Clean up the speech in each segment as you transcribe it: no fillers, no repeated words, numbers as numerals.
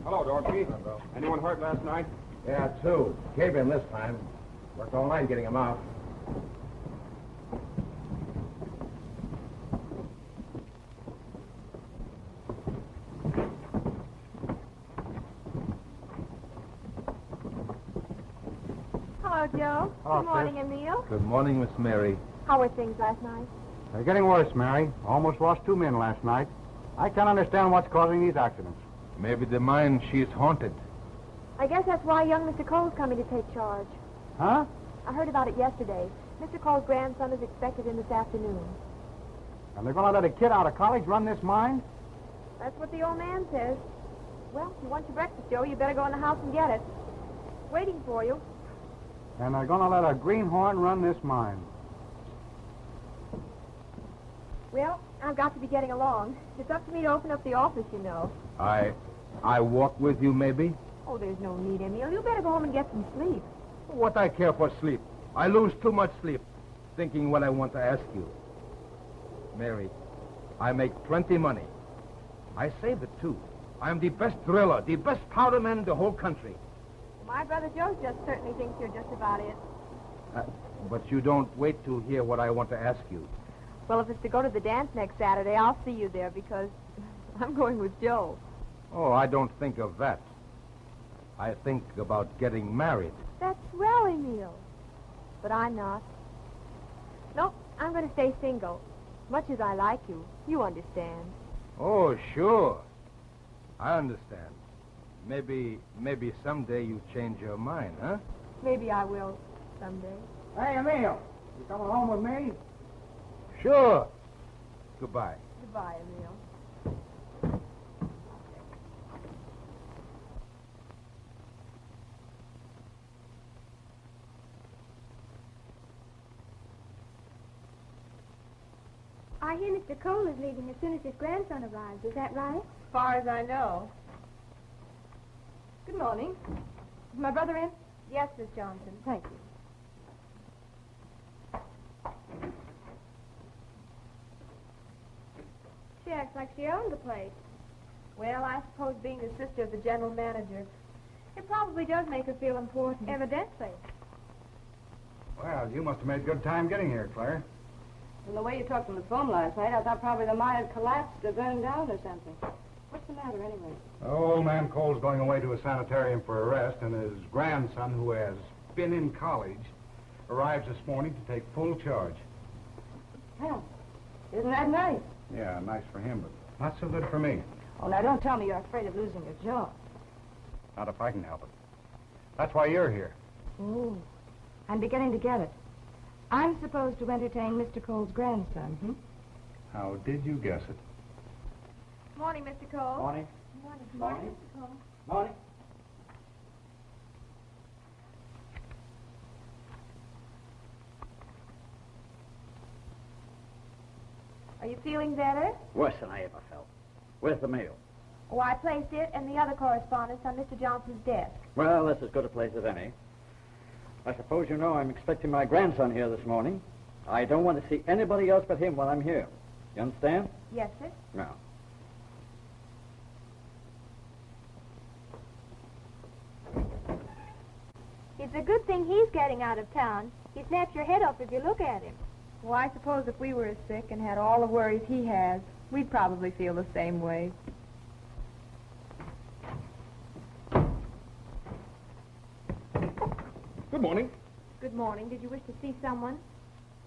Hello, Dorothy. Anyone hurt last night? Yeah, two. Cave in this time. Worked all night getting him out. Hello, Joe. Hello, Good morning, Emil. Good morning, Miss Mary. How were things last night? They're getting worse, Mary. Almost lost 2 men last night. I can't understand what's causing these accidents. Maybe the mine, she's haunted. I guess that's why young Mr. Cole's coming to take charge. Huh? I heard about it yesterday. Mr. Cole's grandson is expected in this afternoon. And they're going to let a kid out of college run this mine? That's what the old man says. Well, if you want your breakfast, Joe, you better go in the house and get it. Waiting for you. And they're going to let a greenhorn run this mine. Well, I've got to be getting along. It's up to me to open up the office, you know. I walk with you, maybe? Oh, there's no need, Emil. You better go home and get some sleep. What I care for sleep? I lose too much sleep thinking what I want to ask you. Mary, I make plenty money. I save it, too. I'm the best driller, the best powder man in the whole country. My brother Joe just certainly thinks you're just about it. But you don't wait to hear what I want to ask you. Well, if it's to go to the dance next Saturday, I'll see you there because I'm going with Joe. Oh, I don't think of that. I think about getting married. That's swell, Emil. But I'm not. Nope, I'm going to stay single. Much as I like you, you understand. Oh, sure. I understand. Maybe someday you change your mind, huh? Maybe I will someday. Hey, Emil, you coming home with me? Sure. Goodbye. Goodbye, Emil. I hear Mr. Cole is leaving as soon as his grandson arrives. Is that right? As far as I know. Good morning. Is my brother in? Yes, Miss Johnson. Thank you. She acts like she owned the place. Well, I suppose being the sister of the general manager, it probably does make her feel important. Evidently. Well, you must have made good time getting here, Claire. From the way you talked on the phone last night, I thought probably the mine had collapsed or burned down or something. What's the matter, anyway? Old man Cole's going away to a sanitarium for a rest, and his grandson, who has been in college, arrives this morning to take full charge. Well, isn't that nice? Yeah, nice for him, but not so good for me. Oh, now don't tell me you're afraid of losing your job. Not if I can help it. That's why you're here. Oh, I'm beginning to get it. I'm supposed to entertain Mr. Cole's grandson, hmm? How did you guess it? Morning, Mr. Cole. Morning. Morning, Mr. Cole. Morning. Are you feeling better? Worse than I ever felt. Where's the mail? Oh, I placed it and the other correspondence on Mr. Johnson's desk. Well, that's as good a place as any. I suppose you know I'm expecting my grandson here this morning. I don't want to see anybody else but him while I'm here. You understand? Yes, sir. Now. It's a good thing he's getting out of town. He snaps your head off if you look at him. Well, I suppose if we were as sick and had all the worries he has, we'd probably feel the same way. Good morning. Good morning. Did you wish to see someone?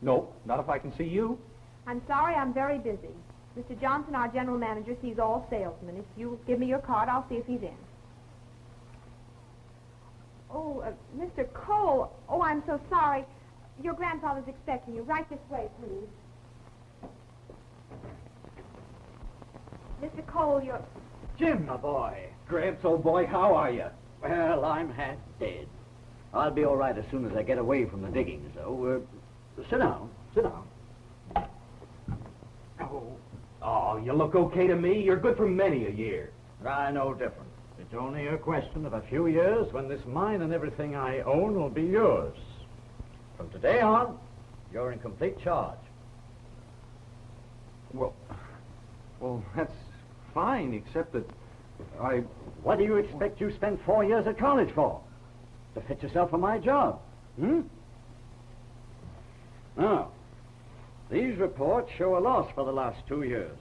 No, not if I can see you. I'm sorry, I'm very busy. Mr. Johnson, our general manager, sees all salesmen. If you give me your card, I'll see if he's in. Oh, Mr. Cole. Oh, I'm so sorry. Your grandfather's expecting you. Right this way, please. Mr. Cole, you're... Jim, my boy. Gramps, old boy, how are you? Well, I'm half dead. I'll be all right as soon as I get away from the diggings, though. Sit down. Sit down. Oh, Oh, you look okay to me. You're good for many a year. I know different. It's only a question of a few years when this mine and everything I own will be yours. From today on, you're in complete charge. Well, that's fine, except that I... What do you expect you spent 4 years at college for? To fit yourself for my job, Now, these reports show a loss for the last 2 years.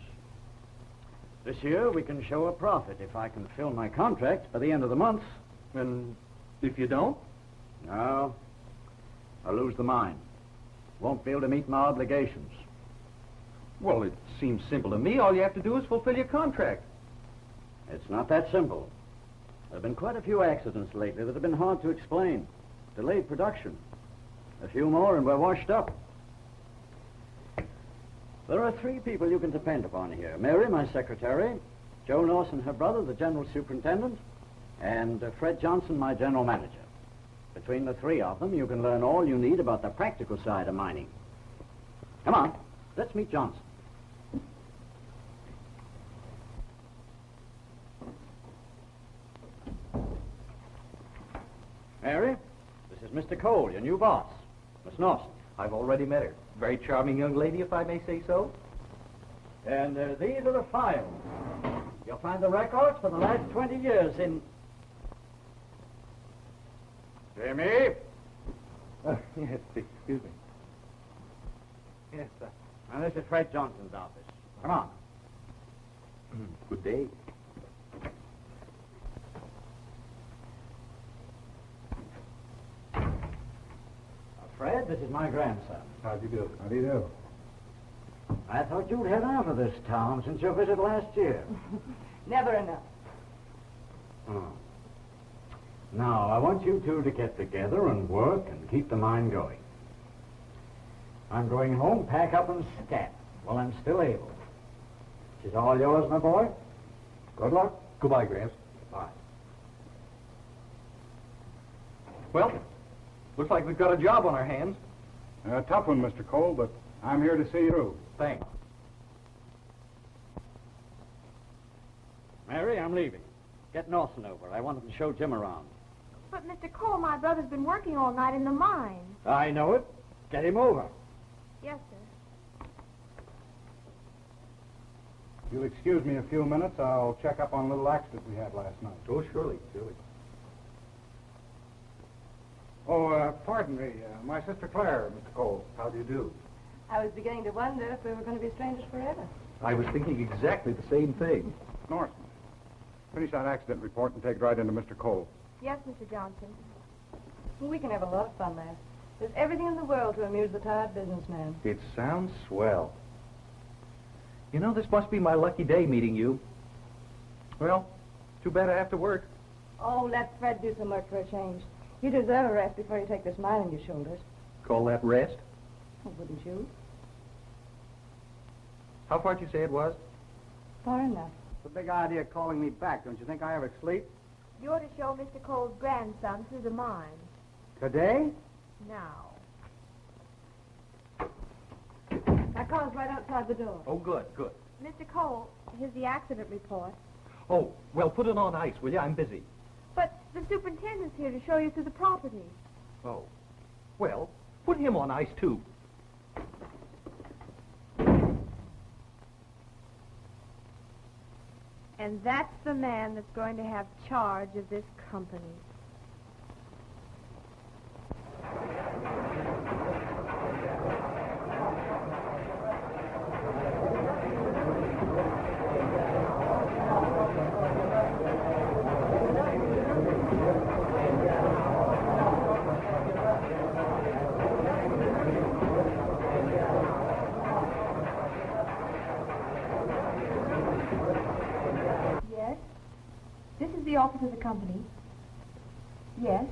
This year, we can show a profit if I can fill my contract by the end of the month. And if you don't? No, I'll lose the mine. Won't be able to meet my obligations. Well, it seems simple to me. All you have to do is fulfill your contract. It's not that simple. There have been quite a few accidents lately that have been hard to explain. Delayed production. A few more and we're washed up. There are 3 people you can depend upon here. Mary, my secretary, Joe Norsen, her brother, the general superintendent, and Fred Johnson, my general manager. Between the 3 of them, you can learn all you need about the practical side of mining. Come on, let's meet Johnson. Mary, this is Mr. Cole, your new boss, Miss Norsen. I've already met her. Very charming young lady, if I may say so. And these are the files. You'll find the records for the last 20 years in... Jimmy? Yes, excuse me. Yes, sir. Now, this is Fred Johnson's office. Come on. Good day. Fred, this is my grandson. How do you do? How do you do? I thought you'd head out of this town since your visit last year. Never enough. Oh. Now, I want you 2 to get together and work and keep the mine going. I'm going home, pack up and scat while I'm still able. She's all yours, my boy. Good luck. Goodbye, Gramps. Bye. Well, looks like we've got a job on our hands. A tough one, Mr. Cole, but I'm here to see you through. Thanks. Mary, I'm leaving. Get Norsen over. I want him to show Jim around. But, Mr. Cole, my brother's been working all night in the mine. I know it. Get him over. Yes, sir. If you'll excuse me a few minutes, I'll check up on a little accident we had last night. Oh, surely, surely. Oh, pardon me. My sister Claire, Mr. Cole. How do you do? I was beginning to wonder if we were going to be strangers forever. I was thinking exactly the same thing. Norsen, finish that accident report and take it right into Mr. Cole. Yes, Mr. Johnson. We can have a lot of fun there. There's everything in the world to amuse the tired businessman. It sounds swell. You know, this must be my lucky day meeting you. Well, too bad I have to work. Oh, let Fred do some work for a change. You deserve a rest before you take this mine on your shoulders. Call that rest? Oh, wouldn't you? How far did you say it was? Far enough. It's a big idea calling me back. Don't you think I ever sleep? You're to show Mr. Cole's grandson through the mine. Today? Now. My car's right outside the door. Oh, good, good. Mr. Cole, here's the accident report. Oh, well, put it on ice, will you? I'm busy. But the superintendent's here to show you through the property. Oh. Well, put him on ice, too. And that's the man that's going to have charge of this company. Yes? This is the office of the company. Yes?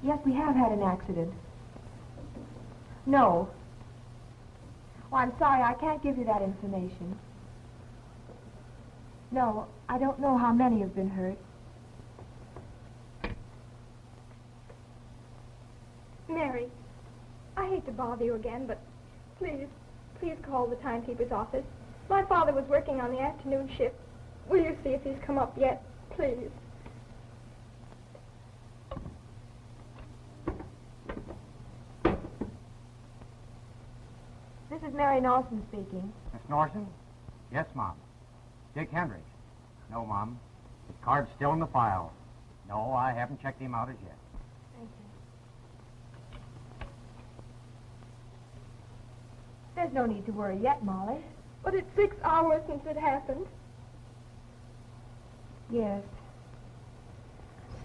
Yes, we have had an accident. No. Oh, I'm sorry, I can't give you that information. No, I don't know how many have been hurt. Mary, I hate to bother you again, but please call the timekeeper's office. My father was working on the afternoon shift. Will you see if he's come up yet, please? This is Mary Norsen speaking. Miss Norsen? Yes, Mom. Dick Hendricks? No, Mom. His card's still in the file. No, I haven't checked him out as yet. Thank you. There's no need to worry yet, Molly. But it's 6 hours since it happened. Yes.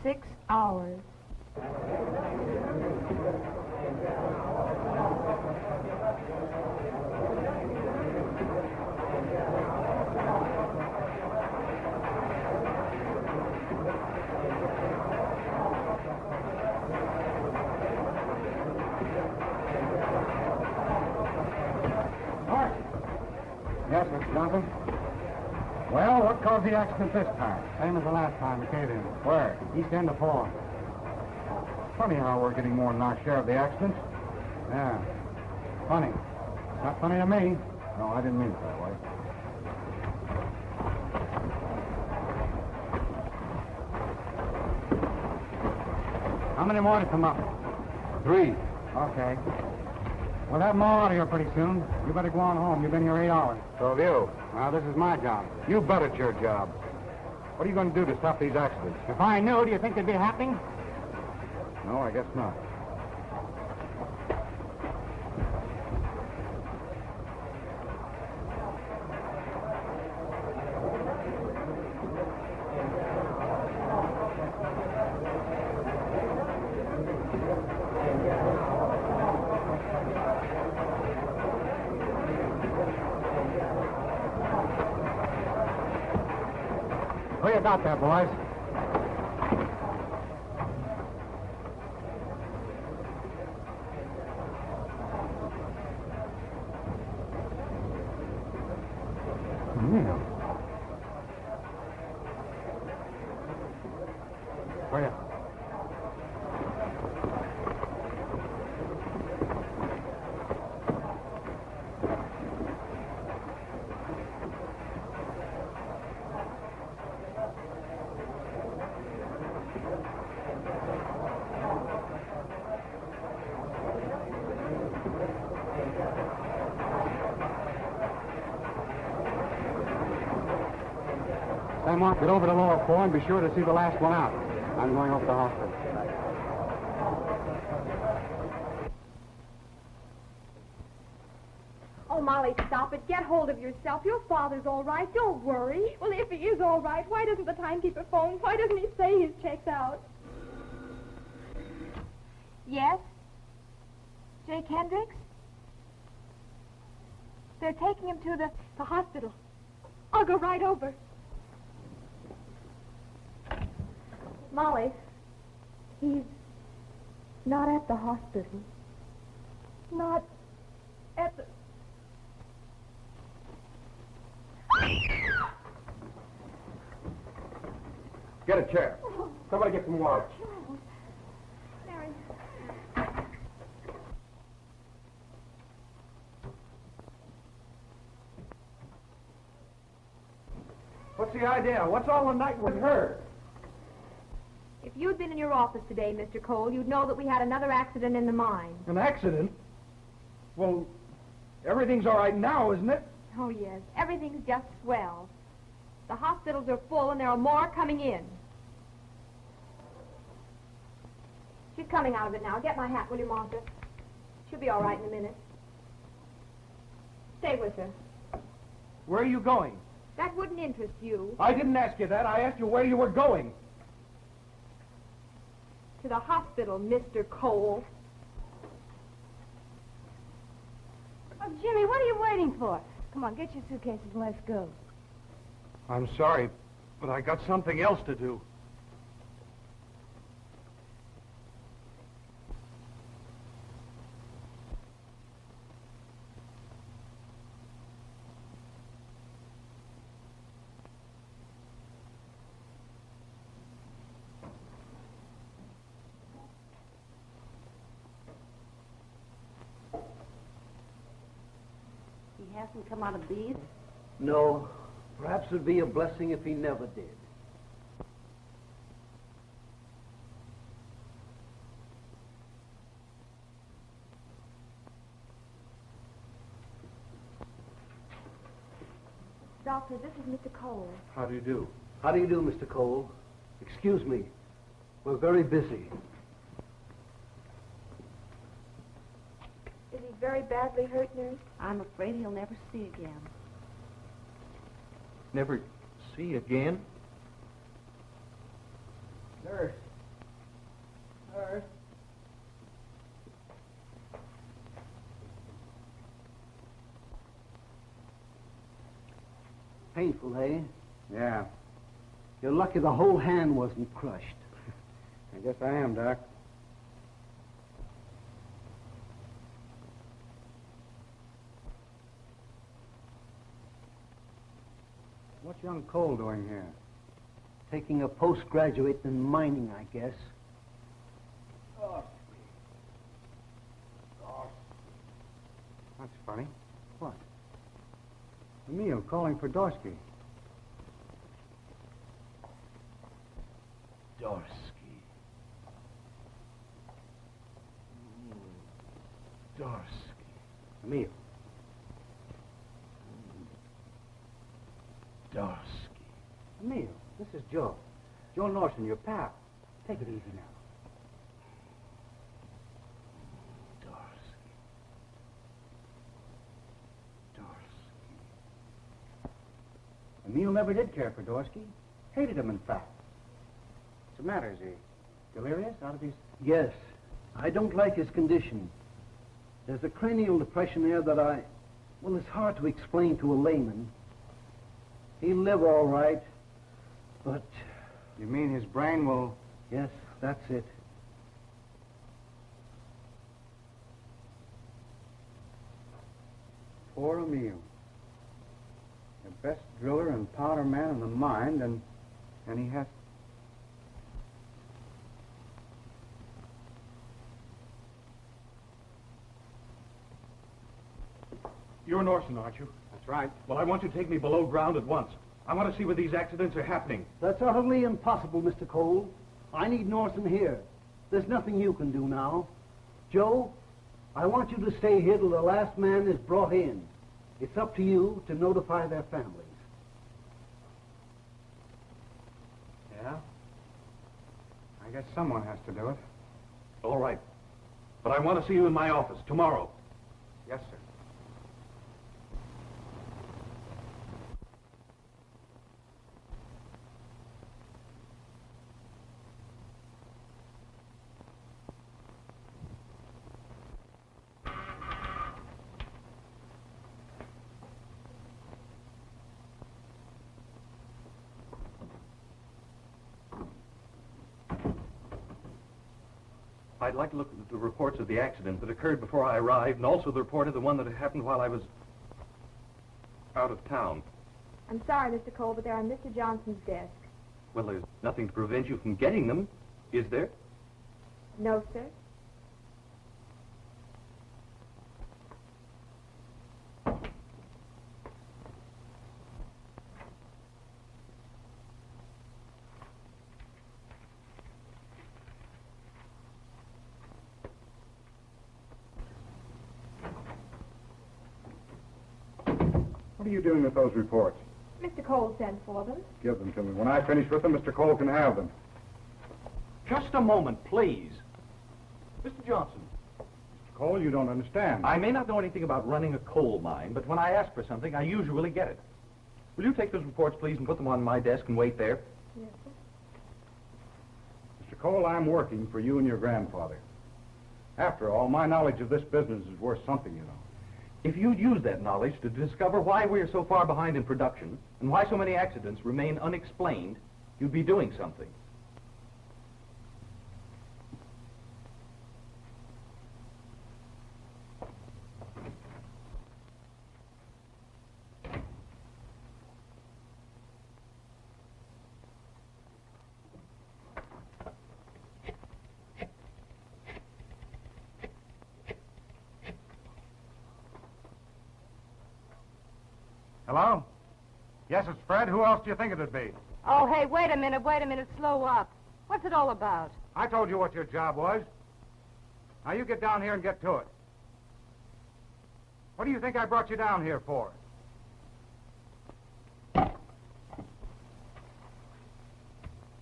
6 hours. Yes, Mr. Johnson? Well, what caused the accident this time? Same as the last time, we came in. Where? East end of 4. Funny how we're getting more than our share of the accidents. Yeah. Funny. Not funny to me. No, I didn't mean it that way. How many more to come up? 3. Okay. We'll have them all out of here pretty soon. You better go on home. You've been here 8 hours. So have you. Now, this is my job. You bet it's your job. What are you going to do to stop these accidents? If I knew, do you think they'd be happening? No, I guess not. Who you got there, boys? Yeah. Where you? Sam, get over to lower 4 and be sure to see the last one out. I'm going off to the hospital. Oh, Molly, stop it. Get hold of yourself. Your father's all right. Don't worry. Well, if he is all right, why doesn't the timekeeper phone? Why doesn't he say his check's out? Yes? Jake Hendricks? They're taking him to the hospital. I'll go right over. Molly, he's not at the hospital. Not at the... Get a chair. Somebody get some water. Mary. What's the idea? What's all the night with her? If you'd been in your office today, Mr. Cole, you'd know that we had another accident in the mine. An accident? Well, everything's all right now, isn't it? Oh, yes. Everything's just swell. The hospitals are full, and there are more coming in. She's coming out of it now. Get my hat, will you, Martha? She'll be all right in a minute. Stay with her. Where are you going? That wouldn't interest you. I didn't ask you that. I asked you where you were going. To the hospital, Mr. Cole. Oh, Jimmy, what are you waiting for? Come on, get your suitcases and let's go. I'm sorry, but I got something else to do. He hasn't come out of these? No. Perhaps it would be a blessing if he never did. Doctor, this is Mr. Cole. How do you do? How do you do, Mr. Cole? Excuse me. We're very busy. Is he very badly hurt, nurse? I'm afraid he'll never see again. Never see again? Nurse. Nurse. Painful, eh? Yeah, You're lucky the whole hand wasn't crushed. I guess I am, Doc. What's young Cole doing here? Taking a postgraduate in mining, I guess. That's funny. What? Emil calling for Dorsky. Dorsky. Dorsky. Emil. Dorsky. Emil, this is Joe. Joe Norsen, your pal. Take it easy now. Dorsky. Dorsky. Emil never did care for Dorsky. Hated him, in fact. What's the matter? Is he delirious? Out of his... Yes. I don't like his condition. There's a cranial depression there that well, it's hard to explain to a layman. He'll live all right, but... You mean his brain will... Yes, that's it. Poor Emil. The best driller and powder man in the mine, and he has... You're Norsen, aren't you? That's right. Well, I want you to take me below ground at once. I want to see where these accidents are happening. That's utterly impossible, Mr. Cole. I need Norsen here. There's nothing you can do now. Joe, I want you to stay here till the last man is brought in. It's up to you to notify their families. Yeah? I guess someone has to do it. All right. But I want to see you in my office tomorrow. Yes, sir. I'd like to look at the reports of the accident that occurred before I arrived, and also the report of the one that had happened while I was out of town. I'm sorry, Mr. Cole, but they're on Mr. Johnson's desk. Well, there's nothing to prevent you from getting them, is there? No, sir. What are you doing with those reports? Mr. Cole sent for them. Give them to me. When I finish with them, Mr. Cole can have them. Just a moment, please. Mr. Johnson, Mr. Cole, you don't understand. I may not know anything about running a coal mine, but when I ask for something, I usually get it. Will you take those reports, please, and put them on my desk and wait there? Yes, sir. Mr. Cole, I'm working for you and your grandfather. After all, my knowledge of this business is worth something, you know. If you'd use that knowledge to discover why we're so far behind in production and why so many accidents remain unexplained, you'd be doing something. Hello? Yes, it's Fred. Who else do you think it'd be? Oh, hey, wait a minute, slow up. What's it all about? I told you what your job was. Now you get down here and get to it. What do you think I brought you down here for?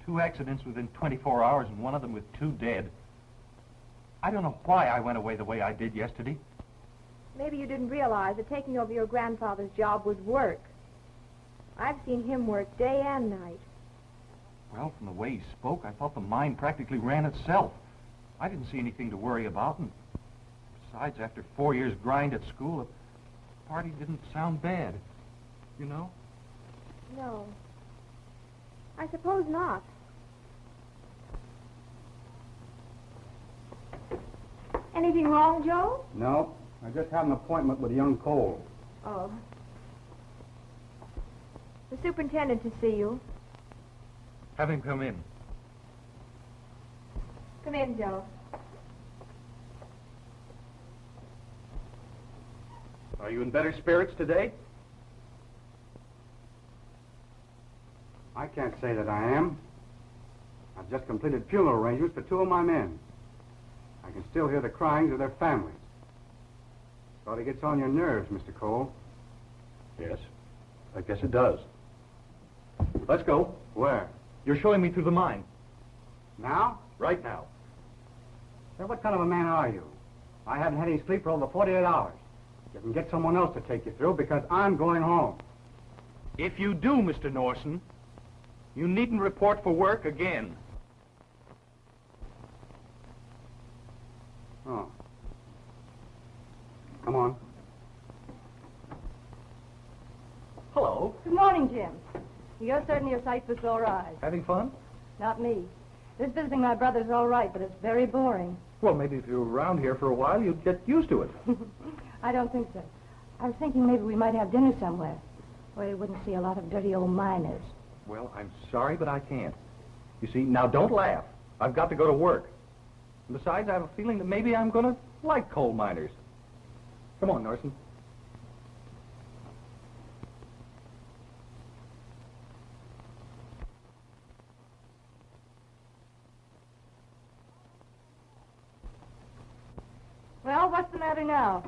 Two accidents within 24 hours, and one of them with 2 dead. I don't know why I went away the way I did yesterday. Maybe you didn't realize that taking over your grandfather's job was work. I've seen him work day and night. Well, from the way he spoke, I thought the mine practically ran itself. I didn't see anything to worry about, and besides, after 4 years' grind at school, the party didn't sound bad. You know? No. I suppose not. Anything wrong, Joe? No, I just had an appointment with young Cole. Oh. The superintendent to see you. Have him come in. Come in, Joe. Are you in better spirits today? I can't say that I am. I've just completed funeral arrangements for 2 of my men. I can still hear the cryings of their families. Thought it gets on your nerves, Mr. Cole. Yes, I guess it does. Let's go. Where? You're showing me through the mine. Now? Right now. Then what kind of a man are you? I haven't had any sleep for over 48 hours. You can get someone else to take you through because I'm going home. If you do, Mr. Norsen, you needn't report for work again. Oh. Come on. Hello. Good morning, Jim. You're certainly a sight for sore eyes. Having fun? Not me. This visiting my brother's all right, but it's very boring. Well, maybe if you were around here for a while, you'd get used to it. I don't think so. I was thinking maybe we might have dinner somewhere, where you wouldn't see a lot of dirty old miners. Well, I'm sorry, but I can't. You see, now don't laugh. I've got to go to work. And besides, I have a feeling that maybe I'm going to like coal miners. Come on, Norsen. Well, what's the matter now?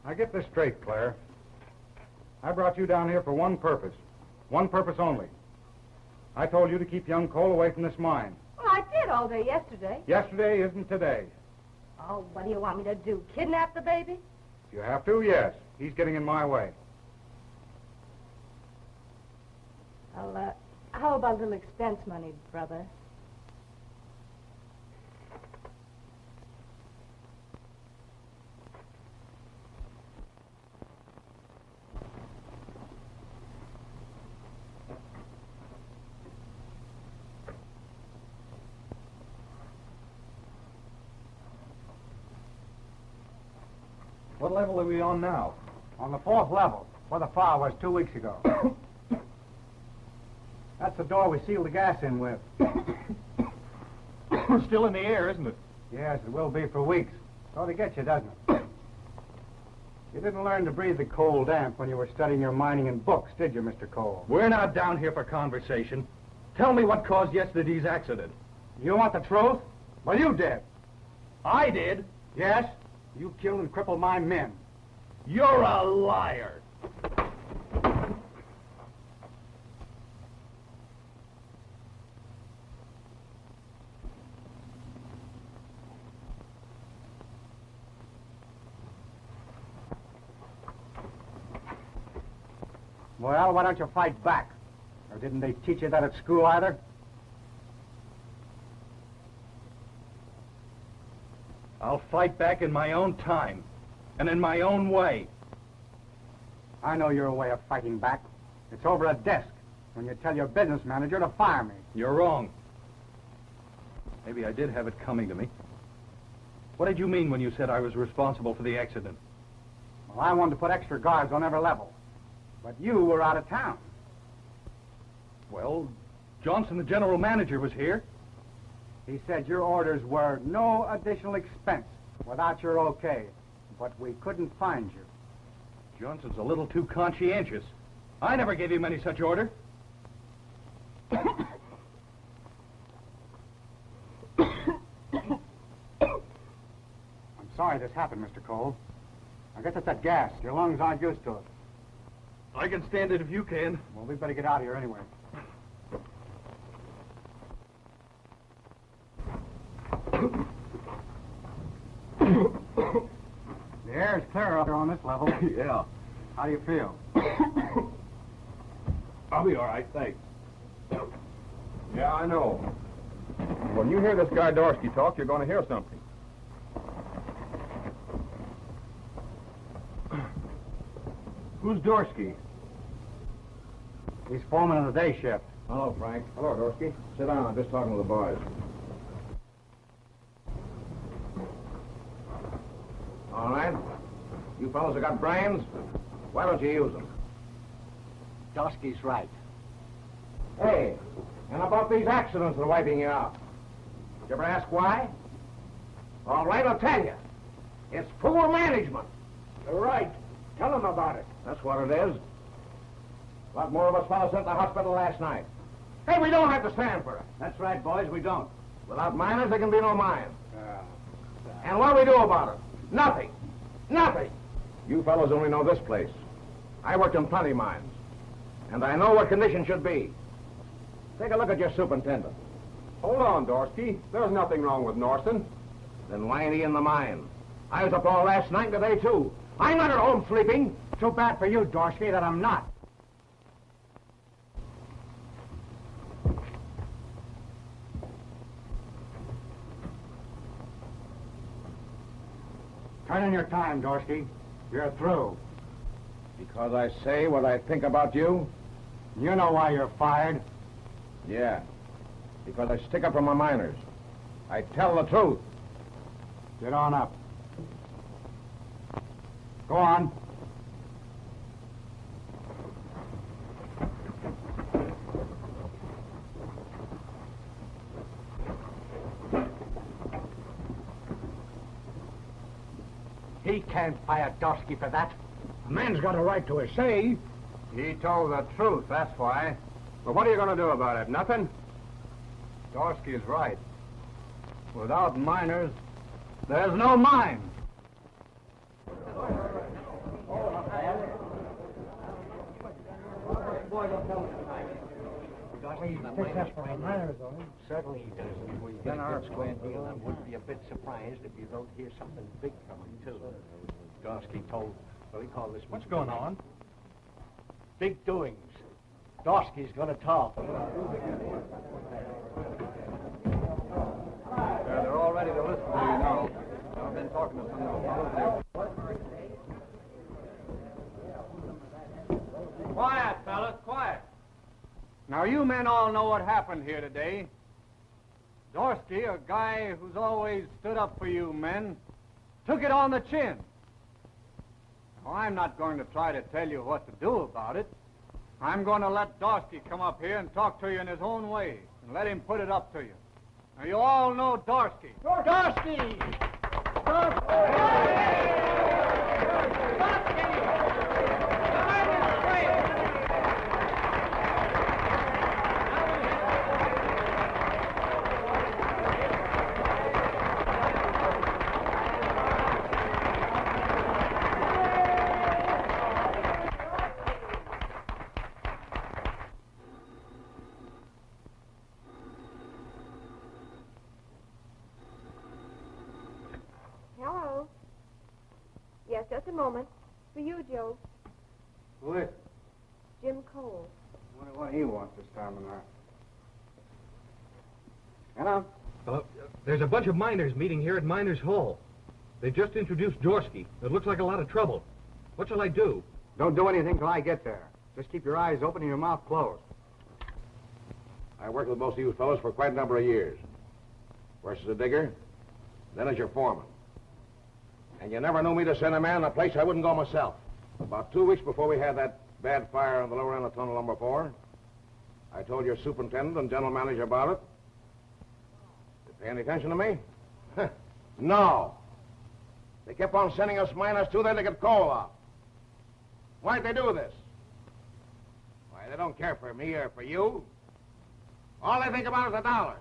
Now get this straight, Claire. I brought you down here for one purpose only. I told you to keep young Cole away from this mine. Well, I did all day yesterday. Yesterday isn't today. Oh, what do you want me to do? Kidnap the baby? If you have to, yes. He's getting in my way. Well, how about a little expense money, brother? What level are we on now? On the 4th level, where the fire was 2 weeks ago. That's the door we sealed the gas in with. Still in the air, isn't it? Yes, it will be for weeks. Ought to get you, doesn't it? You didn't learn to breathe the cold damp when you were studying your mining in books, did you, Mr. Cole? We're not down here for conversation. Tell me what caused yesterday's accident. You want the truth? Well, you did. I did. Yes, you killed and crippled my men. You're a liar. Well, why don't you fight back? Or didn't they teach you that at school either? I'll fight back in my own time and in my own way. I know your way of fighting back. It's over a desk when you tell your business manager to fire me. You're wrong. Maybe I did have it coming to me. What did you mean when you said I was responsible for the accident? Well, I wanted to put extra guards on every level. But you were out of town. Well, Johnson, the general manager, was here. He said your orders were no additional expense without your okay, but we couldn't find you. Johnson's a little too conscientious. I never gave him any such order. I'm sorry this happened, Mr. Cole. I guess it's that gas. Your lungs aren't used to it. I can stand it if you can. Well, we better get out of here anyway. The air is clear up here on this level. Yeah. How do you feel? I'll be all right, thanks. Yeah, I know. When you hear this guy Dorsky talk, you're going to hear something. Who's Dorsky? He's foreman of the day shift. Hello, Frank. Hello, Dorsky. Sit down. I'm just talking to the boys. All right. You fellows have got brains. Why don't you use them? Dorsky's right. Hey, and about these accidents that are wiping you out. Did you ever ask why? All right, I'll tell you. It's poor management. You're right. Tell them about it. That's what it is. A lot more of us fellows sent to the hospital last night. Hey, we don't have to stand for it. That's right, boys, we don't. Without miners, there can be no mine. And what do we do about it? Nothing. Nothing. You fellows only know this place. I worked in plenty mines. And I know what conditions should be. Take a look at your superintendent. Hold on, Dorsky. There's nothing wrong with Norsen. Then why ain't he in the mine? I was up all last night and today, too. I'm not at home sleeping. Too bad for you, Dorsky, that I'm not. Turn in your time, Dorsky. You're through. Because I say what I think about you? You know why you're fired. Yeah. Because I stick up for my miners. I tell the truth. Get on up. Go on. He can't fire Dorsky for that. A man's got a right to a say. He told the truth, that's why. But what are you going to do about it? Nothing? Dorsky's right. Without miners, there's no mine. Certainly he does. We've done our square deal. I wouldn't be a bit surprised if you don't hear something big from him, too. Dorsky told, well, he called this... What's going on? Big doings. Dorsky's gonna talk. They're all ready to listen to you now. I've been talking to some of them. Quiet, fellas, quiet. Now, you men all know what happened here today. Dorsky, a guy who's always stood up for you men, took it on the chin. Now, I'm not going to try to tell you what to do about it. I'm going to let Dorsky come up here and talk to you in his own way, and let him put it up to you. Now, you all know Dorsky. Dorsky! Hello. Yes, just a moment. For you, Joe. Who is it? Jim Cole. I wonder what he wants this time of night. Hello? There's a bunch of miners meeting here at Miners Hall. They just introduced Dorsky. It looks like a lot of trouble. What shall I do? Don't do anything till I get there. Just keep your eyes open and your mouth closed. I worked with most of you fellows for quite a number of years. First as a digger, then as your foreman. And you never knew me to send a man in a place I wouldn't go myself. About 2 weeks before we had that bad fire on the lower end of tunnel number 4, I told your superintendent and general manager about it. Did they pay any attention to me? No. They kept on sending us miners too there to get coal off. Why'd they do this? Why, they don't care for me or for you. All they think about is the dollars.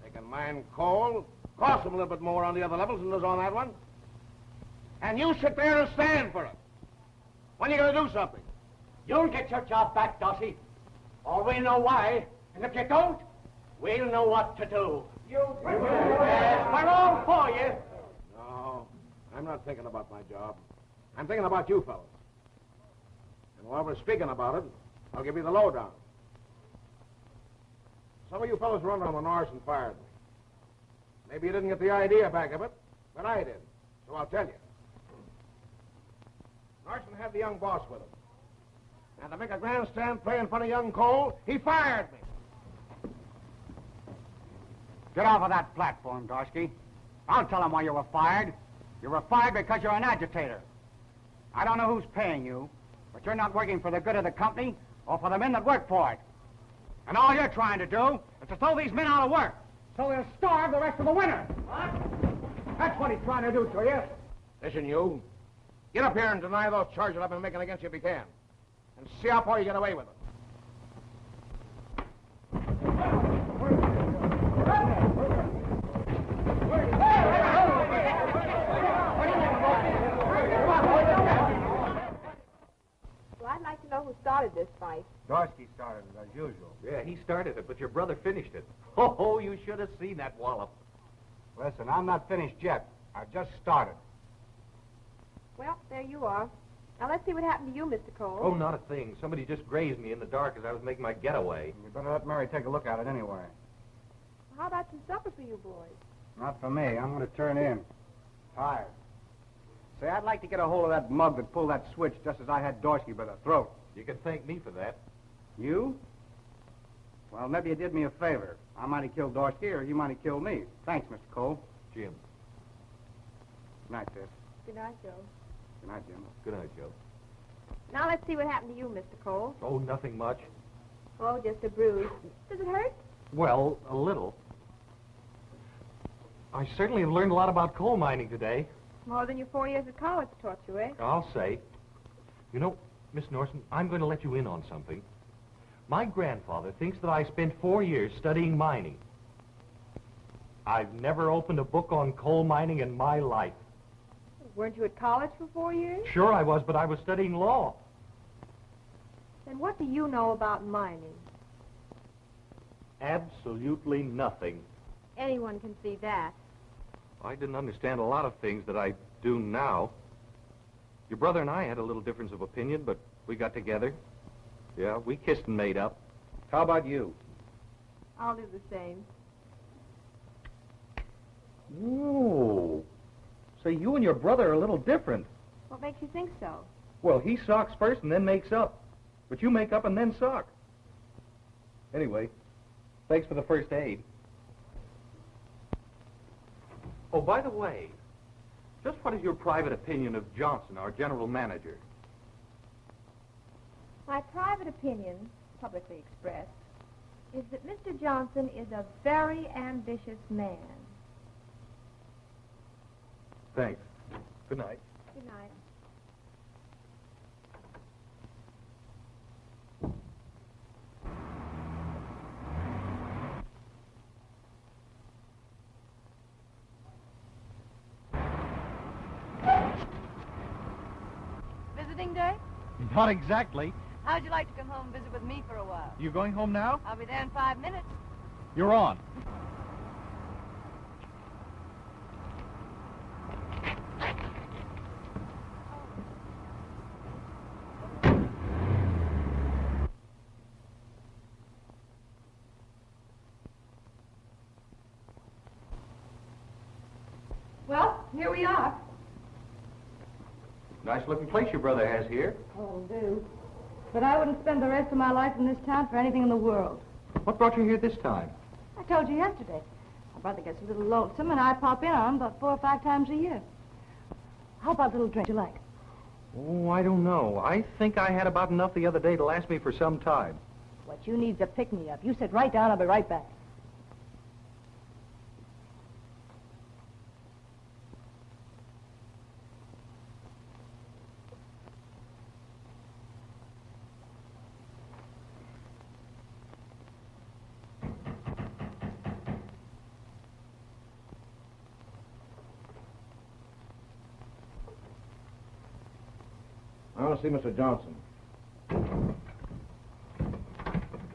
They can mine coal, cost them a little bit more on the other levels than does on that one. And you sit there and stand for it. When are you going to do something? You'll get your job back, Dossie. Or we'll know why. And if you don't, we'll know what to do. We're all for you. No, I'm not thinking about my job. I'm thinking about you fellas. And while we're speaking about it, I'll give you the lowdown. Some of you fellas run on the Norsen fired me. Maybe you didn't get the idea back of it, but I did. So I'll tell you. Norsen had the young boss with him. And to make a grandstand play in front of young Cole, he fired me. Get off of that platform, Dorsky. I'll tell him why you were fired. You were fired because you're an agitator. I don't know who's paying you, but you're not working for the good of the company or for the men that work for it. And all you're trying to do is to throw these men out of work, so they'll starve the rest of the winter. What? That's what he's trying to do to you. Listen, you. Get up here and deny those charges I've been making against you if you can. And see how far you get away with it. Well, I'd like to know who started this fight. Dorsky started it, as usual. Yeah, he started it, but your brother finished it. Oh, you should have seen that wallop. Listen, I'm not finished yet. I've just started. Well, there you are. Now, let's see what happened to you, Mr. Cole. Oh, not a thing. Somebody just grazed me in the dark as I was making my getaway. You better let Mary take a look at it anyway. How about some supper for you boys? Not for me. I'm going to turn in. Tired. Say, I'd like to get a hold of that mug that pulled that switch just as I had Dorsky by the throat. You can thank me for that. You? Well, maybe you did me a favor. I might have killed Dorsky, or he might have killed me. Thanks, Mr. Cole. Jim. Good night, Sis. Good night, Joe. Good night, Jim. Good night, Joe. Now, let's see what happened to you, Mr. Cole. Oh, nothing much. Oh, just a bruise. Does it hurt? Well, a little. I certainly have learned a lot about coal mining today. More than your 4 years at college taught you, eh? I'll say. You know, Miss Norsen, I'm going to let you in on something. My grandfather thinks that I spent 4 years studying mining. I've never opened a book on coal mining in my life. Weren't you at college for 4 years? Sure I was, but I was studying law. Then what do you know about mining? Absolutely nothing. Anyone can see that. I didn't understand a lot of things that I do now. Your brother and I had a little difference of opinion, but we got together. Yeah, we kissed and made up. How about you? I'll do the same. Whoa. So you and your brother are a little different. What makes you think so? Well, he socks first and then makes up. But you make up and then sock. Anyway, thanks for the first aid. Oh, by the way, just what is your private opinion of Johnson, our general manager? My private opinion, publicly expressed, is that Mr. Johnson is a very ambitious man. Thanks. Good night. Good night. Visiting day? Not exactly. How'd you like to come home and visit with me for a while? You going home now? I'll be there in 5 minutes. You're on. Well, here we are. Nice looking place your brother has here. Oh, do. But I wouldn't spend the rest of my life in this town for anything in the world. What brought you here this time? I told you yesterday. My brother gets a little lonesome, and I pop in on him about 4 or 5 times a year. How about a little drink you like? Oh, I don't know. I think I had about enough the other day to last me for some time. What you need's a pick-me-up. You sit right down, I'll be right back. I want to see Mr. Johnson.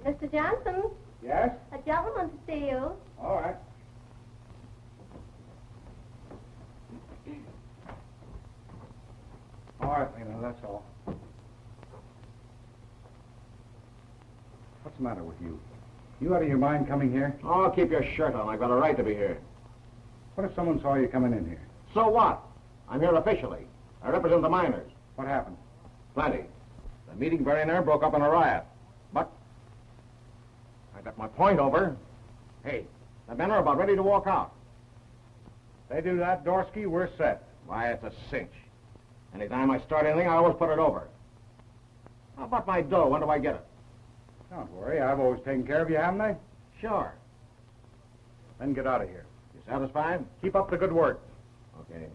Mr. Johnson, Yes? a gentleman to see you. All right. All right, Lena, that's all. What's the matter with you? You out of your mind coming here? Oh, keep your shirt on. I've got a right to be here. What if someone saw you coming in here? So what? I'm here officially. I represent the miners. What happened? Plenty. The meeting very near broke up in a riot. But I got my point over. Hey, the men are about ready to walk out. They do that, Dorsky, we're set. Why, it's a cinch. Anytime I start anything, I always put it over. How about my dough? When do I get it? Don't worry, I've always taken care of you, haven't I? Sure. Then get out of here. You satisfied? Keep up the good work. Okay.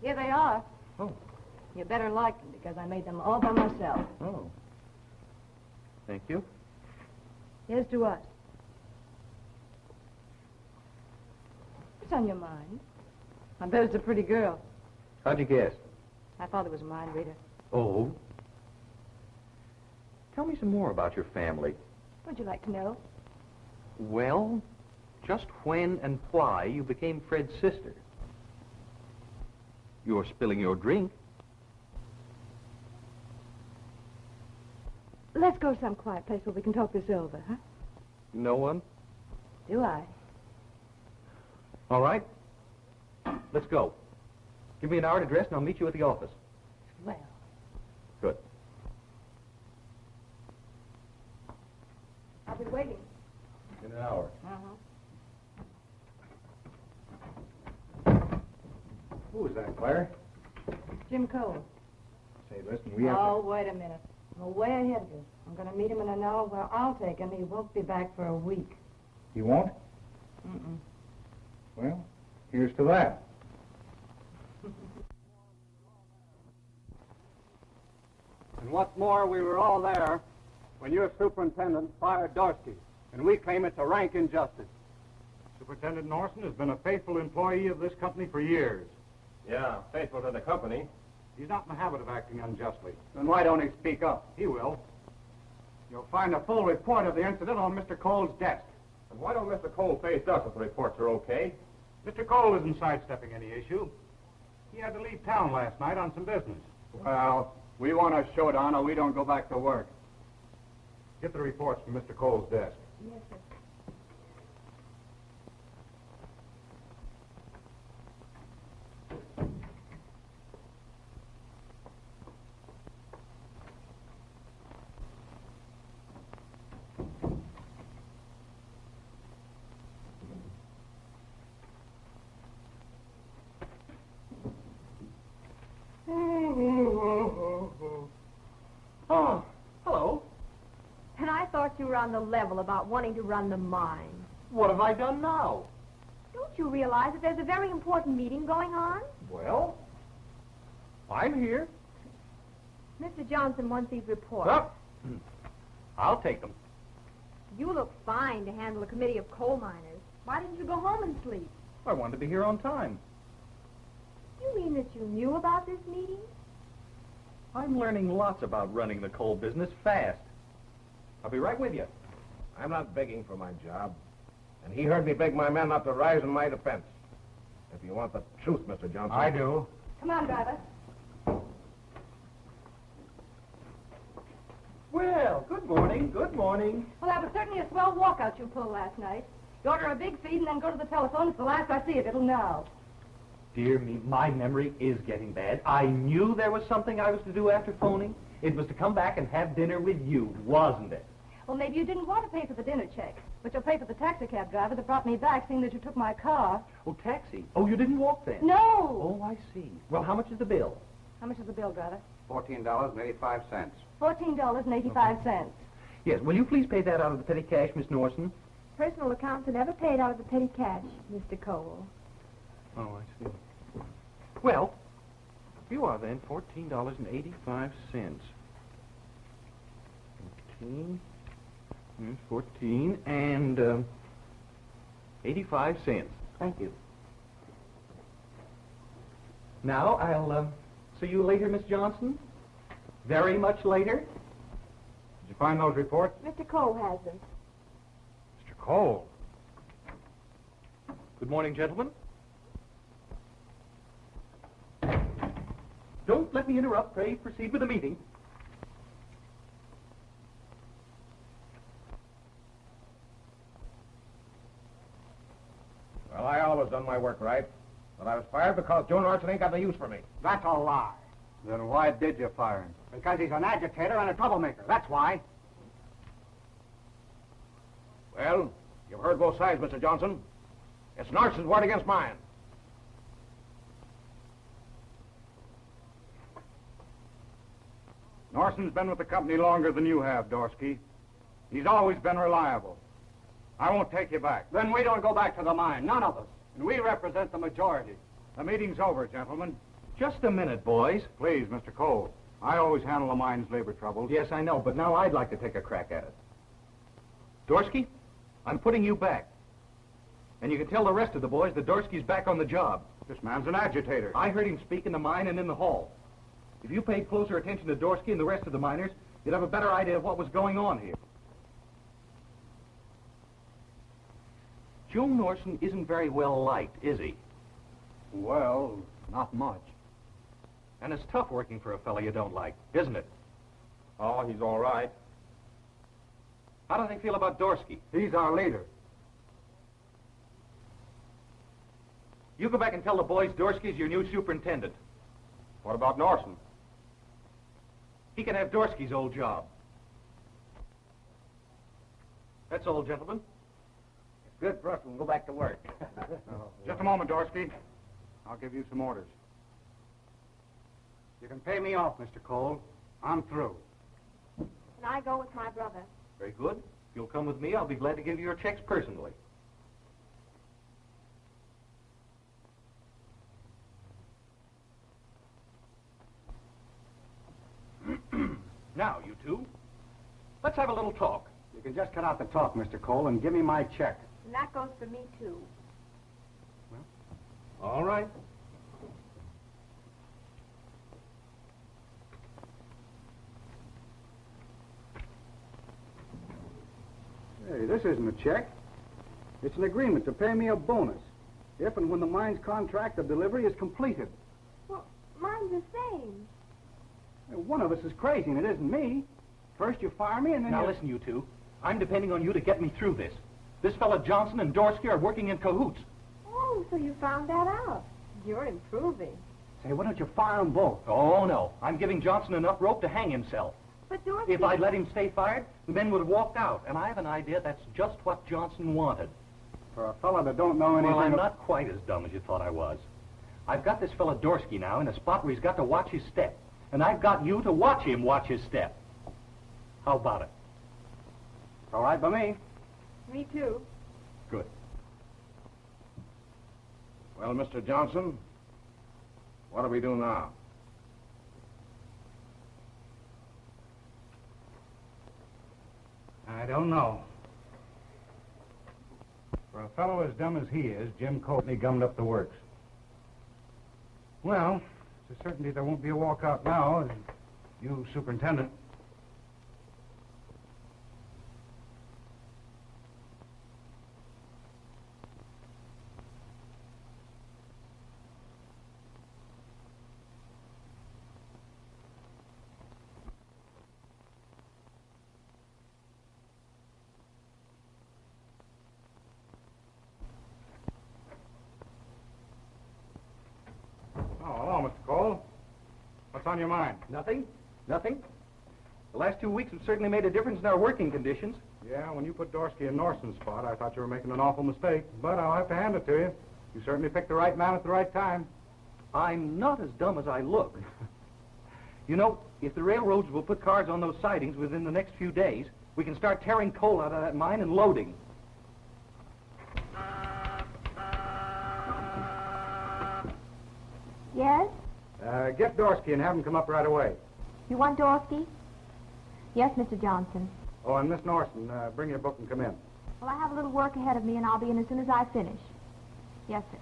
Here they are. Oh. You better like them because I made them all by myself. Oh. Thank you. Here's to us. What's on your mind? I bet it's a pretty girl. How'd you guess? My father was a mind reader. Oh. Tell me some more about your family. What'd you like to know? Well, just when and why you became Fred's sister. You're spilling your drink. Let's go to some quiet place where we can talk this over, huh? No one? Do I? All right. Let's go. Give me an hour to dress and I'll meet you at the office. Well. Good. I'll be waiting. In an hour. Uh-huh. Who is that, Claire? Jim Cole. Say, listen, we have to... Oh, wait a minute. I'm way ahead of you. I'm going to meet him in an hour where I'll take him. He won't be back for a week. You won't? Mm-mm. Well, here's to that. And what's more, we were all there when your superintendent fired Dorsky, and we claim it's a rank injustice. Superintendent Norsen has been a faithful employee of this company for years. Yeah, faithful to the company. He's not in the habit of acting unjustly. Then why don't he speak up? He will. You'll find a full report of the incident on Mr. Cole's desk. And why don't Mr. Cole face us if the reports are okay? Mr. Cole isn't sidestepping any issue. He had to leave town last night on some business. Well, we want a showdown or we don't go back to work. Get the reports from Mr. Cole's desk. Yes, sir. Oh, hello. And I thought you were on the level about wanting to run the mine. What have I done now? Don't you realize that there's a very important meeting going on? Well, I'm here. Mr. Johnson wants these reports. Up. I'll take them. You look fine to handle a committee of coal miners. Why didn't you go home and sleep? I wanted to be here on time. You mean that you knew about this meeting? I'm learning lots about running the coal business fast. I'll be right with you. I'm not begging for my job. And he heard me beg my men not to rise in my defense. If you want the truth, Mr. Johnson. I do. Come on, driver. Well, good morning, good morning. Well, that was certainly a swell walkout you pulled last night. You order a big feed and then go to the telephone. It's the last I see of it till now. Dear me, my memory is getting bad. I knew there was something I was to do after phoning. It was to come back and have dinner with you, wasn't it? Well, maybe you didn't want to pay for the dinner check, but you'll pay for the taxi cab driver that brought me back, seeing that you took my car. Oh, taxi. Oh, you didn't walk then? No! Oh, I see. Well, how much is the bill? How much is the bill, driver? $14.85. $14.85. Yes, will you please pay that out of the petty cash, Miss Norsen? Personal accounts are never paid out of the petty cash, Mr. Cole. Oh, I see. Well, you are then $14.85. 14 and 85 cents. Thank you. Now, I'll see you later, Miss Johnson. Very much later. Did you find those reports? Mr. Cole has them. Mr. Cole. Good morning, gentlemen. Don't let me interrupt. Pray proceed with the meeting. Well, I always done my work right. But I was fired because Joe Norsen ain't got no use for me. That's a lie. Then why did you fire him? Because he's an agitator and a troublemaker. That's why. Well, you've heard both sides, Mr. Johnson. It's Norsen's word against mine. Norsen's been with the company longer than you have, Dorsky. He's always been reliable. I won't take you back. Then we don't go back to the mine, none of us. And we represent the majority. The meeting's over, gentlemen. Just a minute, boys. Please, Mr. Cole. I always handle the mine's labor troubles. Yes, I know, but now I'd like to take a crack at it. Dorsky, I'm putting you back. And you can tell the rest of the boys that Dorsky's back on the job. This man's an agitator. I heard him speak in the mine and in the hall. If you paid closer attention to Dorsky and the rest of the miners, you'd have a better idea of what was going on here. Joe Norsen isn't very well liked, is he? Well, not much. And it's tough working for a fellow you don't like, isn't it? Oh, he's all right. How do they feel about Dorsky? He's our leader. You go back and tell the boys Dorsky's your new superintendent. What about Norsen? He can have Dorsky's old job. That's all, gentlemen. It's good for us. We'll go back to work. Just a moment, Dorsky. I'll give you some orders. You can pay me off, Mr. Cole. I'm through. And I go with my brother. Very good. If you'll come with me, I'll be glad to give you your checks personally. Now, you two, let's have a little talk. You can just cut out the talk, Mr. Cole, and give me my check. And that goes for me, too. All right. Hey, this isn't a check. It's an agreement to pay me a bonus if and when the mine's contract of delivery is completed. Well, mine's the same. One of us is crazy, and it isn't me. First you fire me, and then Now listen, you two. I'm depending on you to get me through this. This fella Johnson and Dorsky are working in cahoots. Oh, so you found that out. You're improving. Say, why don't you fire them both? Oh, no. I'm giving Johnson enough rope to hang himself. But Dorsky... If I'd let him stay fired, the men would have walked out. And I have an idea that's just what Johnson wanted. For a fella that don't know anything... Well, I'm not quite as dumb as you thought I was. I've got this fella Dorsky now in a spot where he's got to watch his step. And I've got you to watch him watch his step. How about it? It's all right by me. Me, too. Good. Well, Mr. Johnson, what do we do now? I don't know. For a fellow as dumb as he is, Jim Courtney gummed up the works. Well, it's a certainty there won't be a walkout now, as you superintendent. Oh, hello, Mr. Cole. What's on your mind? Nothing? Nothing? The last 2 weeks have certainly made a difference in our working conditions. Yeah, when you put Dorsky in Norsen's spot, I thought you were making an awful mistake. But I'll have to hand it to you. You certainly picked the right man at the right time. I'm not as dumb as I look. You know, if the railroads will put cars on those sidings within the next few days, we can start tearing coal out of that mine and loading. Yes? Get Dorsky and have him come up right away. You want Dorsky? Yes, Mr. Johnson. Oh, and Miss Norsen, bring your book and come in. Well, I have a little work ahead of me, and I'll be in as soon as I finish. Yes, sir.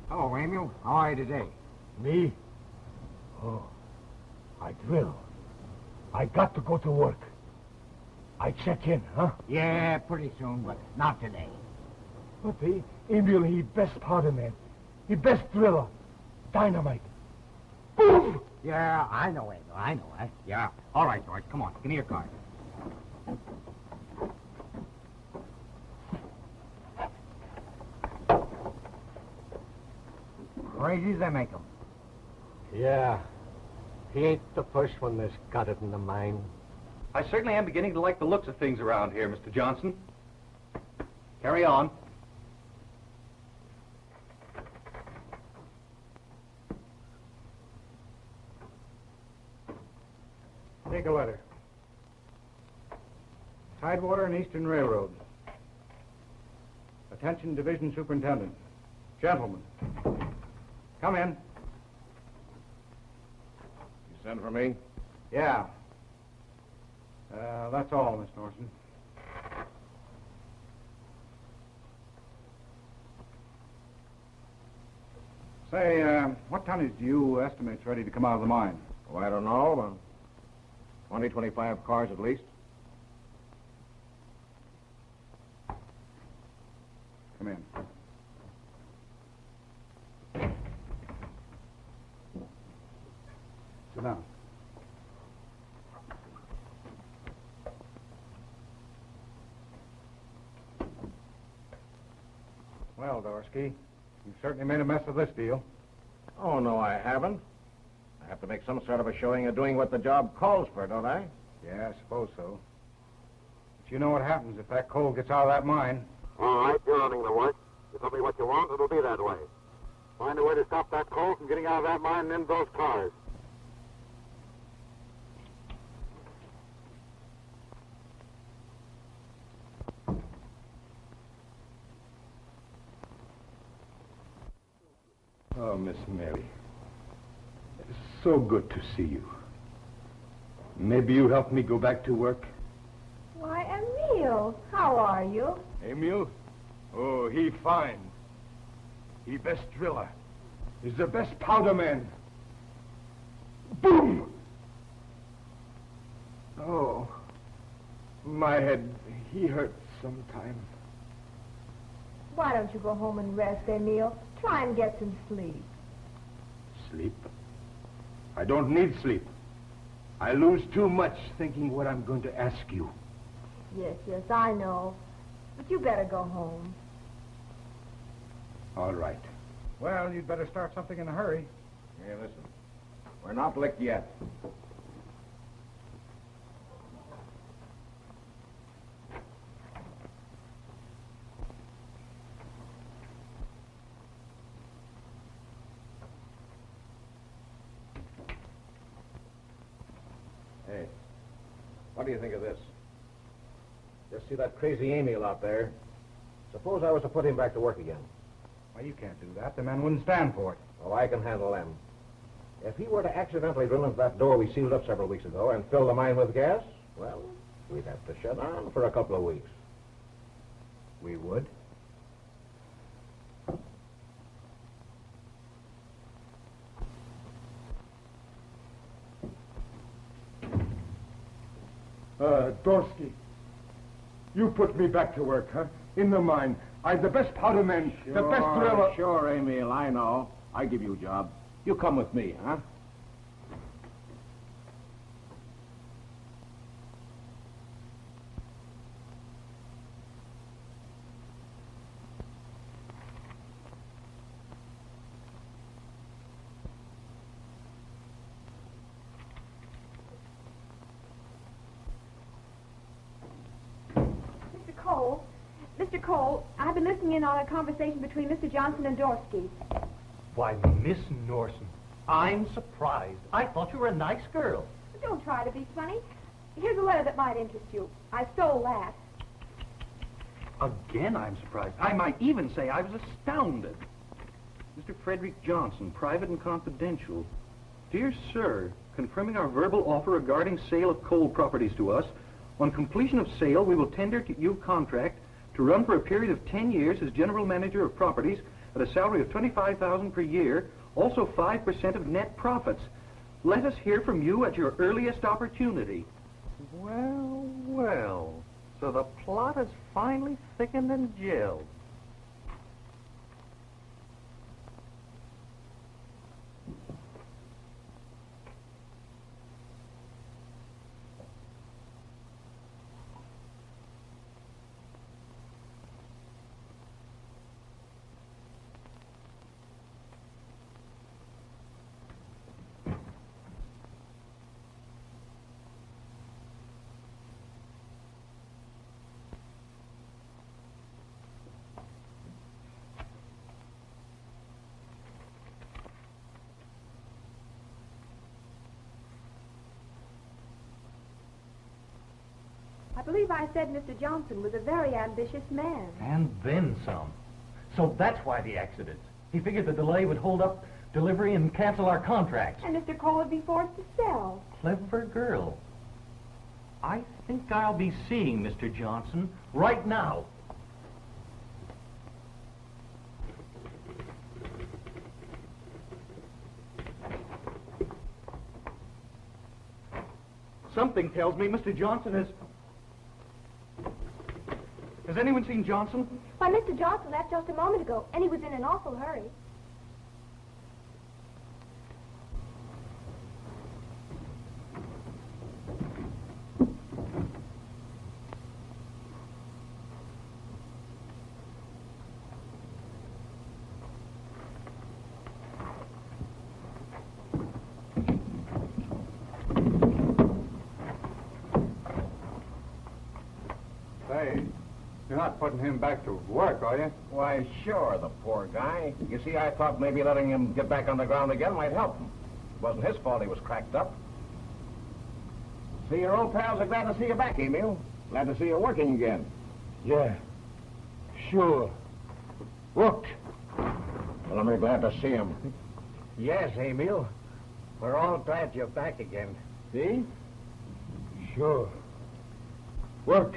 Hello, Emil. How are you today? Me? Oh, I drill. I got to go to work. I check in, huh? Yeah, pretty soon, but not today. But Emil, he best powder man. He best driller. Dynamite. Boom! Yeah, I know, Emil. I know. Yeah. All right, George. Come on. Give me your card. Crazy as they make 'em. Yeah. He ain't the first one that's got it in the mine. I certainly am beginning to like the looks of things around here, Mr. Johnson. Carry on. Take a letter. Tidewater and Eastern Railroad. Attention, Division Superintendent. Gentlemen, come in. You sent for me? Yeah. That's all, Miss Norsen. Say, what tonnage do you estimate's ready to come out of the mine? Oh, I don't know. About 20, 25 cars at least. Come in. Sit down. Well, Dorsky, you've certainly made a mess of this deal. Oh, no, I haven't. I have to make some sort of a showing of doing what the job calls for, don't I? Yeah, I suppose so. But you know what happens if that coal gets out of that mine. All right, you're running the work. You tell me what you want, it'll be that way. Find a way to stop that coal from getting out of that mine and into those cars. Oh, Miss Mary. It's so good to see you. Maybe you help me go back to work? Why, Emil, how are you? Emil? Oh, he fine. He best driller. He's the best powder man. Boom! Oh, my head, he hurts sometimes. Why don't you go home and rest, Emil? Try and get some sleep. Sleep? I don't need sleep. I lose too much thinking what I'm going to ask you. Yes, I know. But you better go home. All right. Well, you'd better start something in a hurry. Hey, listen. We're not licked yet. Hey, what do you think of this? Just see that crazy Emil out there? Suppose I was to put him back to work again. Well, you can't do that. The men wouldn't stand for it. Oh, I can handle them. If he were to accidentally drill into that door we sealed up several weeks ago and fill the mine with gas, well, we'd have to shut down for a couple of weeks. We would? Dorsky, you put me back to work, huh? In the mine. I'm the best powder man, the best driller. Sure, Emil, I know. I give you a job. You come with me, huh? Mr. Cole, I've been listening in on a conversation between Mr. Johnson and Dorsky. Why, Miss Norsen, I'm surprised. I thought you were a nice girl. Don't try to be funny. Here's a letter that might interest you. I stole that. Again, I'm surprised. I might even say I was astounded. Mr. Frederick Johnson, private and confidential. Dear sir, confirming our verbal offer regarding sale of coal properties to us. On completion of sale, we will tender to you contract to run for a period of 10 years as general manager of properties at a salary of $25,000 per year, also 5% of net profits. Let us hear from you at your earliest opportunity. Well, well. So the plot has finally thickened and gelled. I believe I said Mr. Johnson was a very ambitious man. And then some. So that's why the accident. He figured the delay would hold up delivery and cancel our contracts. And Mr. Cole would be forced to sell. Clever girl. I think I'll be seeing Mr. Johnson right now. Something tells me Mr. Johnson is... Has anyone seen Johnson? Why, Mr. Johnson left just a moment ago, and he was in an awful hurry. Say, you're not putting him back to work, are you? Why, sure, the poor guy. You see, I thought maybe letting him get back on the ground again might help him. It wasn't his fault he was cracked up. See, your old pals are glad to see you back, Emil. Glad to see you working again. Yeah, sure. Worked. Well, I'm very glad to see him. Yes, Emil. We're all glad you're back again. See? Sure. Work.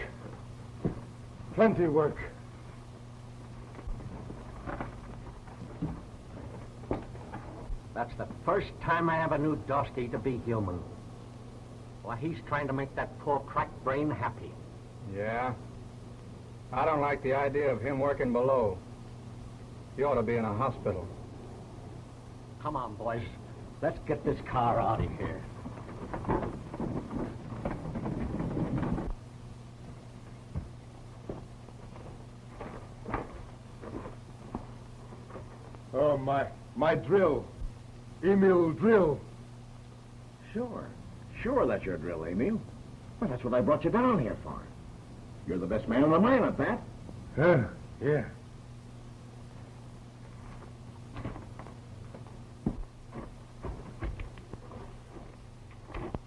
Plenty work. That's the first time I ever knew Dorsky to be human. Why, he's trying to make that poor cracked brain happy. Yeah. I don't like the idea of him working below. He ought to be in a hospital. Come on, boys. Let's get this car out of here. Oh, my drill. Emil drill. Sure. Sure, that's your drill, Emil. Well, that's what I brought you down here for. You're the best man in the mine at that. Yeah.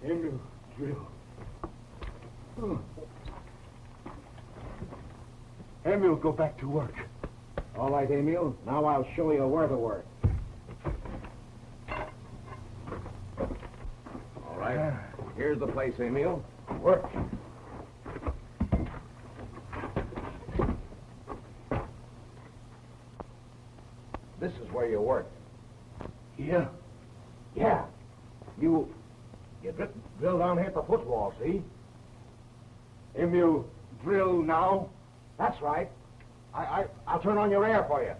Emil drill. Oh. Emil, go back to work. All right, Emil. Now I'll show you where to work. All right. Here's the place, Emil. Work. This is where you work. Yeah. Yeah. You drill down here at the footwall, see? Emil drill now? That's right. I'll turn on your air for you.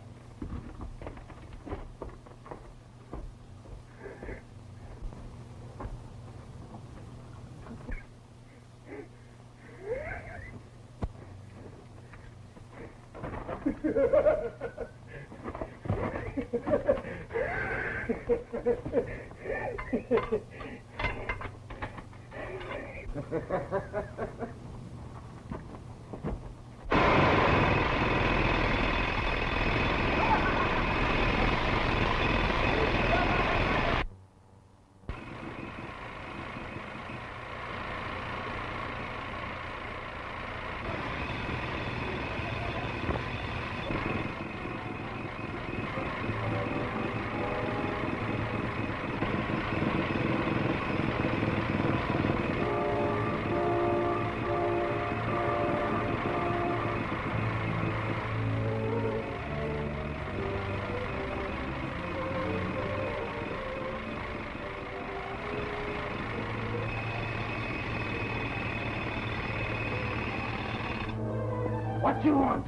What you want?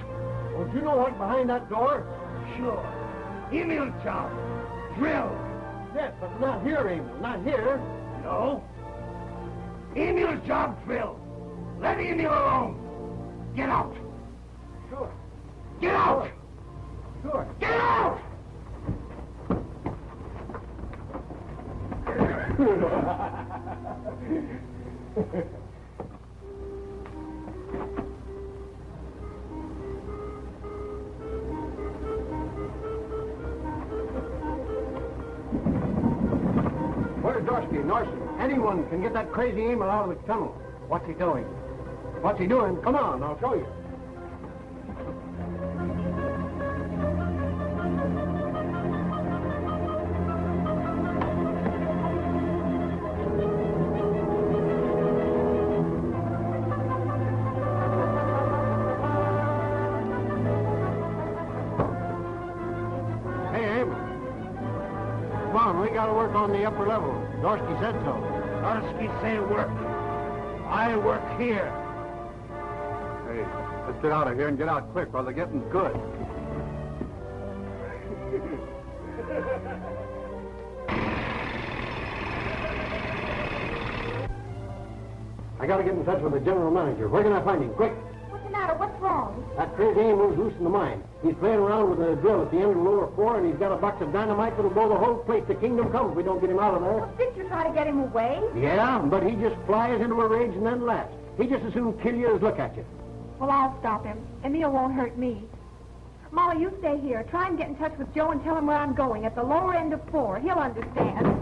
Don't you know what's behind that door? Sure. Emil job. Drill. Yes, but not here, Emil. Not here. No. Emil job drill. Let Emil alone. Get out. Sure. Get out. Sure. Get out! Where's Dorsky? Norsen? Anyone can get that crazy Emil out of the tunnel. What's he doing? What's he doing? Come on, I'll show you. Work on the upper level. Dorsky said so. Dorsky say work. I work here. Hey, let's get out of here and get out quick while the getting's good. I gotta get in touch with the general manager. Where can I find him? Quick! What's the matter? What's wrong? That crazy Emil's loose in the mine. He's playing around with a drill at the end of the lower floor, and he's got a box of dynamite that'll blow the whole place to kingdom come if we don't get him out of there. Well, didn't you try to get him away? Yeah, but he just flies into a rage and then laughs. He just as soon kill you as look at you. Well, I'll stop him. Emil won't hurt me. Molly, you stay here. Try and get in touch with Joe and tell him where I'm going, at the lower end of 4. He'll understand.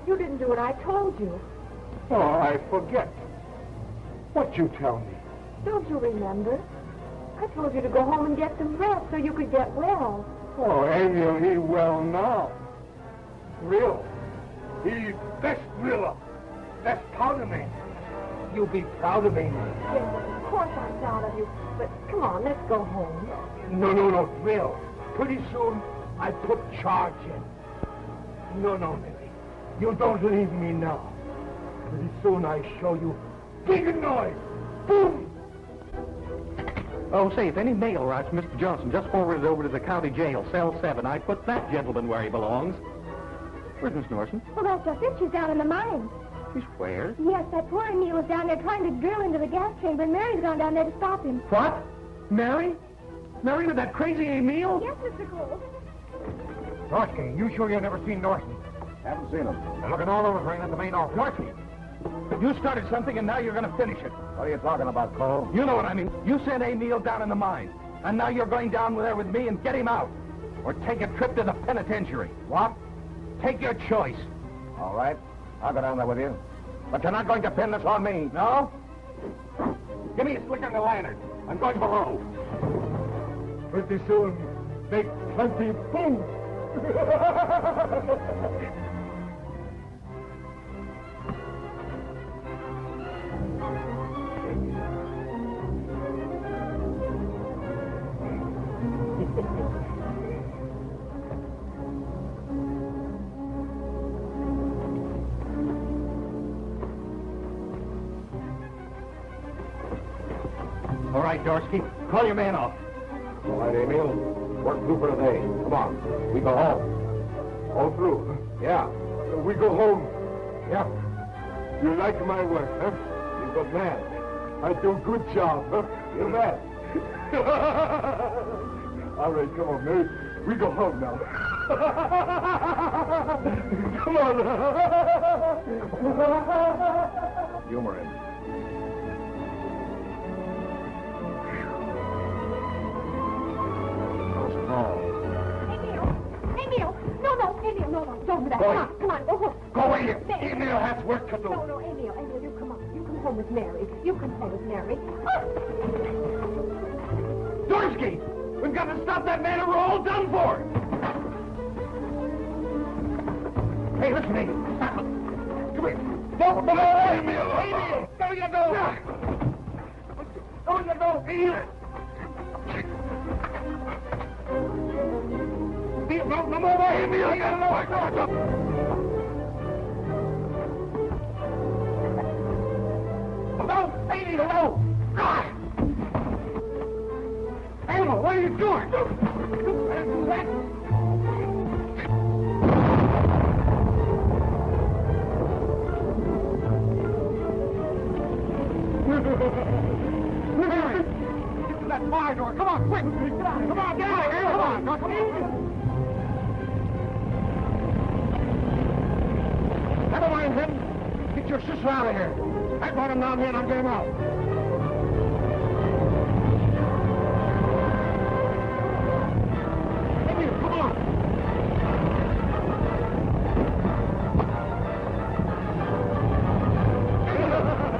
You didn't do what I told you. Oh, I forget. What you tell me? Don't you remember? I told you to go home and get some rest so you could get well. Oh, Emil, he well now. Real. He best driller. Best powder man. You be proud of me. Yes, of course I'm proud of you. But come on, let's go home. No, Drill. Pretty soon, I put charge in. No, Millie. You don't leave me now. Pretty soon I show you big noise. Boom! Oh, say, if any mail arrives from Mr. Johnson, just forward it over to the county jail, cell 7. I put that gentleman where he belongs. Where's Miss Norsen? Well, that's just it. She's down in the mine. She's where? Yes, that poor Emil is down there trying to drill into the gas chamber, and Mary's gone down there to stop him. What? Mary? Mary with that crazy Emil? Yes, Mr. Cole. Dorsky, you sure you've never seen Norsen? Haven't seen him. They're looking all over for him at the main office. Dorsky, you started something and now you're going to finish it. What are you talking about, Cole? You know what I mean. You sent Emil down in the mine, and now you're going down there with me and get him out. Or take a trip to the penitentiary. What? Take your choice. All right. I'll go down there with you. But you're not going to pin this on me. No? Give me a slick on the lantern. I'm going below. Pretty soon, make plenty boom. All right, Dorsky. Call your man off. All right, Emil. Work through for today. Come on. We go home. All through? Yeah. We go home. Yeah. You like my work, huh? You good man. I do good job, huh? You bet. All right, come on, Mary. We go home now. Come on. Humor him. Emil! No, Emil, no, don't do that. Come on, go home. Go Oh, wait here. Emil has work to do. No, Emil, you come on. You come home with Mary. You come home with Mary. Dorsky! We've got to stop that man or we're all done for! Hey, listen to me. Come here. Don't go away, Emil! Emil! Go you go! Go you go! Emil! No more way, Emil! You gotta know what's up! Hello? Emil, hello! God! Emil, what are you doing? Do that! Mary, get to that fire door. Come on, quick. Come on, get out of here. Come on. Come on. Never mind him. Get your sister out of here. I brought him down here and I'm getting him out. Hey, come on.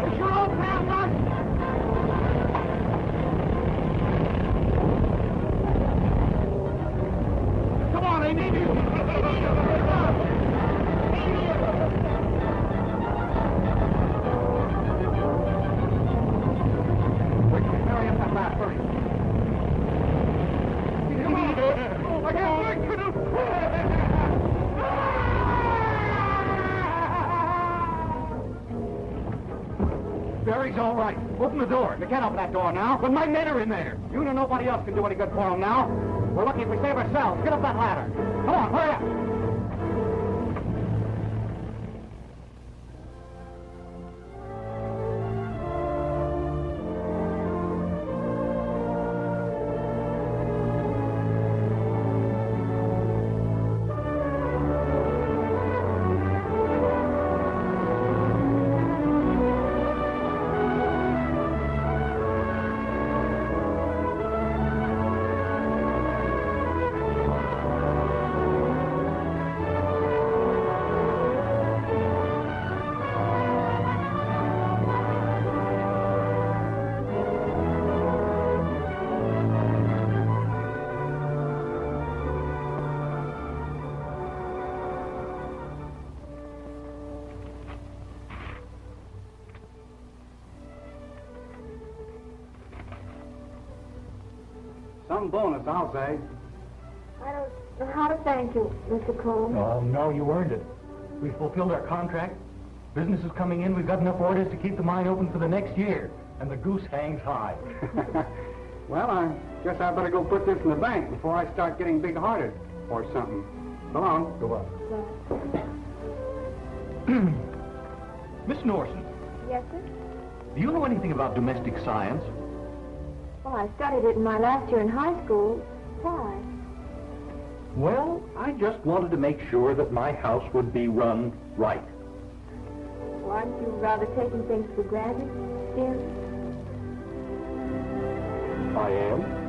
It's your old pal, Doc. Come on, Amy. Hurry up that last hurry. Come on. I can't wait for them. Barry's all right. Open the door. They can't open that door now. But my men are in there. You and nobody else can do any good for them now. We're lucky if we save ourselves. Get up that ladder. Come on, hurry up. Some bonus, I'll say. I don't know how to thank you, Mr. Cole. Oh, no, you earned it. We fulfilled our contract. Business is coming in. We've got enough orders to keep the mine open for the next year. And the goose hangs high. Well, I guess I better go put this in the bank before I start getting big-hearted or something. So long. Go on. Miss Norsen, Yes, sir? do you know anything about domestic science? Well, I studied it in my last year in high school. Why? Well, I just wanted to make sure that my house would be run right. Well, aren't you rather taking things for granted, dear? I am.